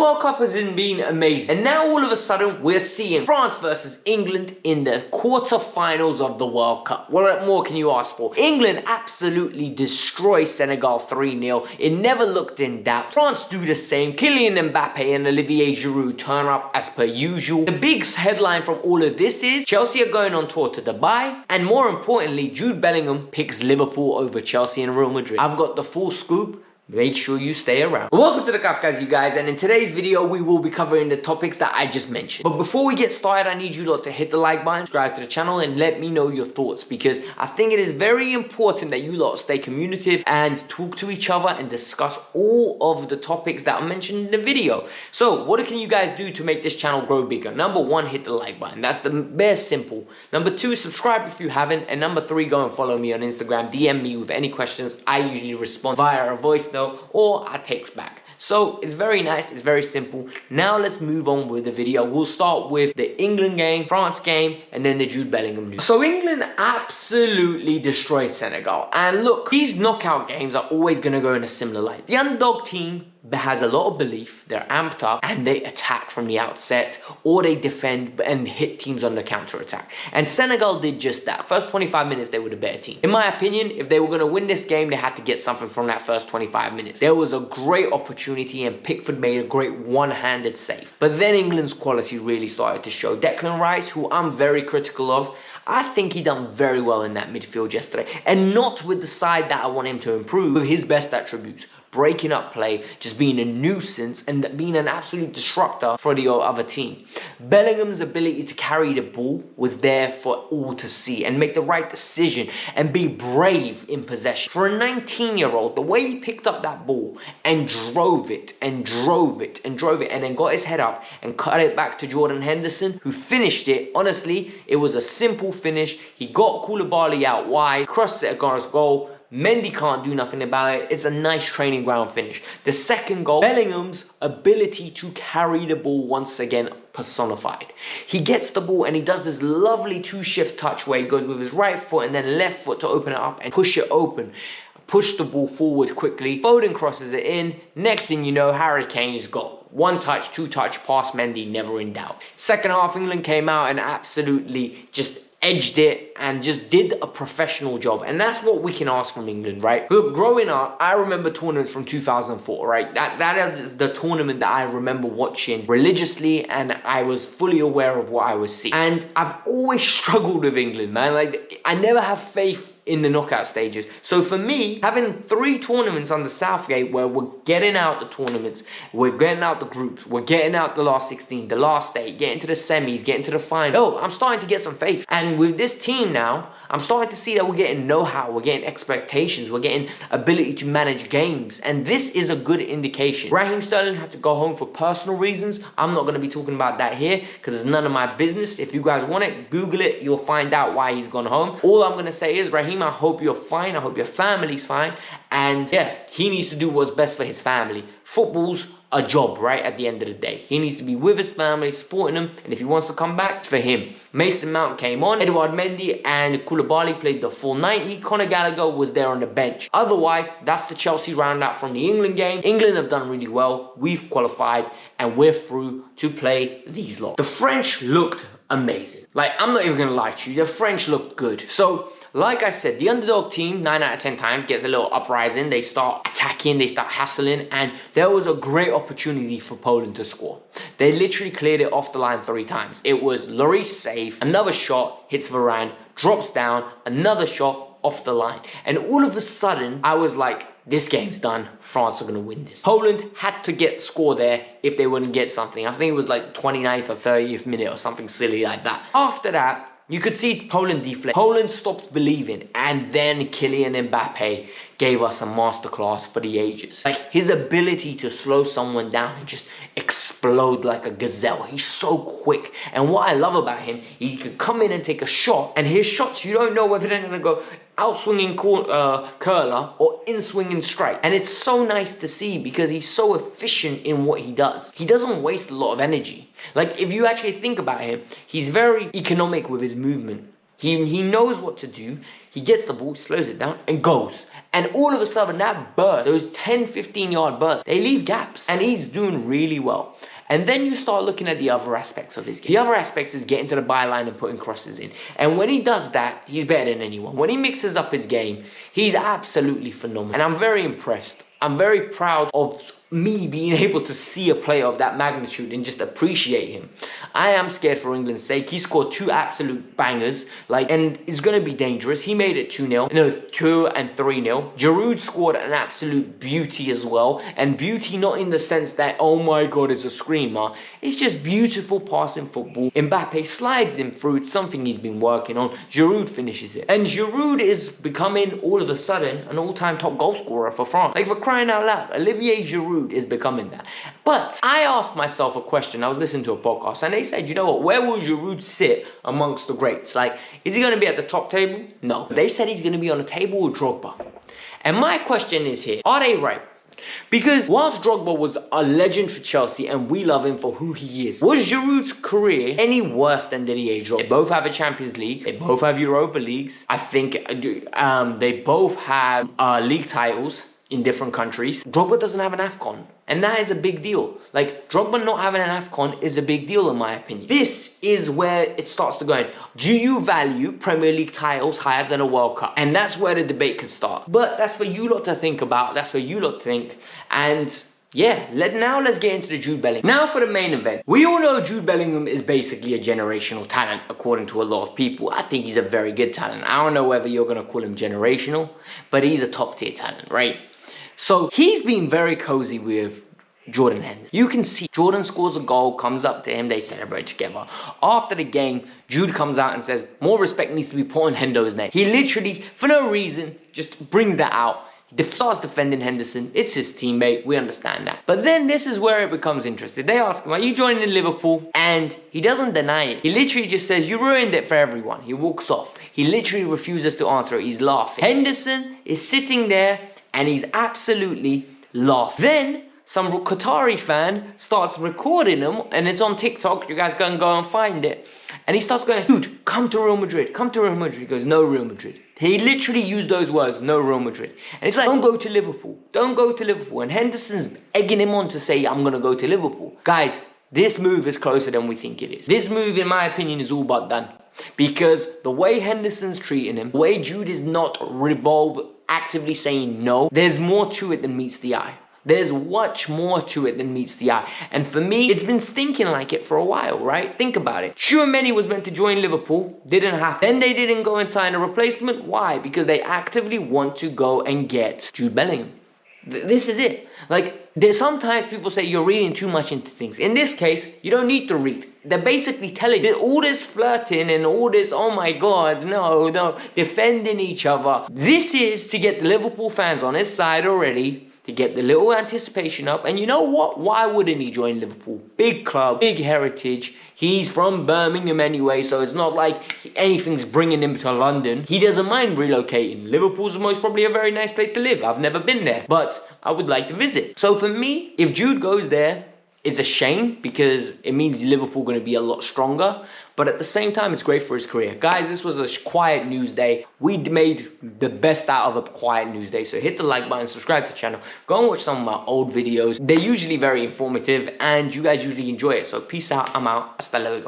World Cup has been amazing, and now all of a sudden we're seeing France versus England in the quarter-finals of the World Cup. What more can you ask for? England absolutely destroy Senegal 3-0. It never looked in doubt. France do the same. Kylian Mbappe and Olivier Giroud turn up as per usual. The big headline from all of this is Chelsea are going on tour to Dubai, and more importantly, Jude Bellingham picks Liverpool over Chelsea and Real Madrid. I've got the full scoop. Make sure you stay around. Welcome to the Kavkas View, guys, and in today's video we will be covering the topics that I just mentioned. But before we get started, I need you lot to hit the like button, subscribe to the channel, and let me know your thoughts, because I think it is very important that you lot stay communicative and talk to each other and discuss all of the topics that I mentioned in the video. So what can you guys do to make this channel grow bigger? Number one, hit the like button. That's the bare simple. Number two, subscribe if you haven't. And number three, go and follow me on Instagram. DM me with any questions. I usually respond via a voice note or a text back. So it's very nice, it's very simple. Now let's move on with the video. We'll start with the England game, France game, and then the Jude Bellingham news. So England absolutely destroyed Senegal. And look, these knockout games are always going to go in a similar light. The underdog team has a lot of belief, they're amped up, and they attack from the outset, or they defend and hit teams on the counter-attack. And Senegal did just that. First 25 minutes, they were the better team. In my opinion, if they were going to win this game, they had to get something from that first 25 minutes. There was a great opportunity, and Pickford made a great one-handed save. But then England's quality really started to show. Declan Rice, who I'm very critical of, I think he done very well in that midfield yesterday. And not with the side that I want him to improve, with his best attributes. Breaking up play, just being a nuisance and being an absolute disruptor for the other team. Bellingham's ability to carry the ball was there for all to see and make the right decision and be brave in possession. For a 19-year-old, the way he picked up that ball and drove it and drove it and drove it and then got his head up and cut it back to Jordan Henderson, who finished it. Honestly, it was a simple finish. He got Koulibaly out wide, crossed it against goal. Mendy can't do nothing about it. It's a nice training ground finish. The second goal, Bellingham's ability to carry the ball once again personified. He gets the ball and he does this lovely two-shift touch where he goes with his right foot and then left foot to open it up and push it open. Push the ball forward quickly. Foden crosses it in. Next thing you know, Harry Kane's got one touch, two touch, past Mendy, never in doubt. Second half, England came out and absolutely just edged it and just did a professional job. And that's what we can ask from England, right? Look, growing up, I remember tournaments from 2004, right? That is the tournament that I remember watching religiously, and I was fully aware of what I was seeing. And I've always struggled with England, man. Like, I never have faith in the knockout stages. So for me, having 3 tournaments under Southgate where we're getting out the tournaments, we're getting out the groups, we're getting out the last 16, the last 8, getting to the semis, getting to the final. I'm starting to get some faith. And with this team now, I'm starting to see that we're getting know-how, we're getting expectations, we're getting ability to manage games. And this is a good indication. Raheem Sterling had to go home for personal reasons. I'm not going to be talking about that here because it's none of my business. If you guys want it, Google it. You'll find out why he's gone home. All I'm going to say is, Raheem, I hope you're fine. I hope your family's fine. And yeah, he needs to do what's best for his family. Football's a job, right? At the end of the day, he needs to be with his family, supporting them, and if he wants to come back, it's for him. Mason Mount came on, Edouard Mendy and Koulibaly played the full 90. Conor Gallagher was there on the bench. Otherwise, that's the Chelsea roundout from the England game. England have done really well. We've qualified, and we're through to play these lot. The French looked amazing. Like, I'm not even gonna lie to you, the French looked good. So, like I said, the underdog team, 9 out of 10 times, gets a little uprising. They start attacking, they start hassling, and there was a great opportunity for Poland to score. They literally cleared it off the line 3 times. It was Lloris save, another shot, hits Varane, drops down, another shot off the line. And all of a sudden, I was like, this game's done. France are going to win this. Poland had to get score there if they wouldn't get something. I think it was like 29th or 30th minute or something silly like that. After that, you could see Poland deflate. Poland stopped believing, and then Kylian Mbappe gave us a masterclass for the ages. Like, his ability to slow someone down and just explode like a gazelle. He's so quick. And what I love about him, he could come in and take a shot, and his shots, you don't know whether they're going to go out-swinging curler or in-swinging straight. And it's so nice to see because he's so efficient in what he does. He doesn't waste a lot of energy. Like, if you actually think about him, he's very economic with his movement. He knows what to do. He gets the ball, slows it down, and goes. And all of a sudden, that burst, those 10, 15-yard bursts, they leave gaps. And he's doing really well. And then you start looking at the other aspects of his game. The other aspects is getting to the byline and putting crosses in. And when he does that, he's better than anyone. When he mixes up his game, he's absolutely phenomenal. And I'm very impressed. I'm very proud of me being able to see a player of that magnitude and just appreciate him. I am scared for England's sake. He scored 2 absolute bangers, and it's going to be dangerous. He made it 2-0, no, 2 and 3-0. Giroud scored an absolute beauty as well, and beauty not in the sense that, oh my god, it's a screamer. It's just beautiful passing football. Mbappe slides him through. It's something he's been working on. Giroud finishes it. And Giroud is becoming, all of a sudden, an all-time top goal scorer for France. Like, for crying out loud, Olivier Giroud is becoming that. But I asked myself a question. I was listening to a podcast and they said, you know what, where will Giroud sit amongst the greats? Like, is he going to be at the top table? No. They said he's going to be on a table with Drogba. And my question is here, are they right? Because whilst Drogba was a legend for Chelsea and we love him for who he is, was Giroud's career any worse than Didier Drogba? They both have a Champions League. They both have Europa Leagues. I think they both have league titles in different countries. Drogba doesn't have an AFCON. And that is a big deal. Like, Drogba not having an AFCON is a big deal in my opinion. This is where it starts to go in. Do you value Premier League titles higher than a World Cup? And that's where the debate could start. But that's for you lot to think about. That's for you lot to think. And yeah, let's get into the Jude Bellingham. Now for the main event. We all know Jude Bellingham is basically a generational talent, according to a lot of people. I think he's a very good talent. I don't know whether you're going to call him generational, but he's a top tier talent, right? So he's been very cozy with Jordan Henderson. You can see Jordan scores a goal, comes up to him, they celebrate together. After the game, Jude comes out and says, more respect needs to be put on Hendo's name. He literally, for no reason, just brings that out. He starts defending Henderson. It's his teammate. We understand that. But then this is where it becomes interesting. They ask him, are you joining Liverpool? And he doesn't deny it. He literally just says, you ruined it for everyone. He walks off. He literally refuses to answer it. He's laughing. Henderson is sitting there and he's absolutely laughing. Then some Qatari fan starts recording him and it's on TikTok. You guys go and find it. And he starts going, dude, come to Real Madrid. Come to Real Madrid. He goes, no Real Madrid. He literally used those words, no Real Madrid. And it's like, don't go to Liverpool. Don't go to Liverpool. And Henderson's egging him on to say, I'm going to go to Liverpool. Guys, this move is closer than we think it is. This move, in my opinion, is all but done. Because the way Henderson's treating him, the way Jude is not actively saying no, there's more to it than meets the eye. There's much more to it than meets the eye. And for me, it's been stinking like it for a while, right? Think about it. Tchouaméni was meant to join Liverpool. Didn't happen. Then they didn't go and sign a replacement. Why? Because they actively want to go and get Jude Bellingham. This is it. Like, there's sometimes people say you're reading too much into things. In this case, you don't need to read. They're basically telling you all this flirting and all this, oh my god, no, defending each other. This is to get the Liverpool fans on his side already, to get the little anticipation up. And you know what? Why wouldn't he join Liverpool? Big club, big heritage. He's from Birmingham anyway, so it's not like anything's bringing him to London. He doesn't mind relocating. Liverpool's most probably a very nice place to live. I've never been there, but I would like to visit. So for me, if Jude goes there, it's a shame because it means Liverpool going to be a lot stronger. But at the same time, it's great for his career. Guys, this was a quiet news day. We made the best out of a quiet news day. So hit the like button, subscribe to the channel. Go and watch some of my old videos. They're usually very informative and you guys usually enjoy it. So peace out. I'm out. Hasta luego.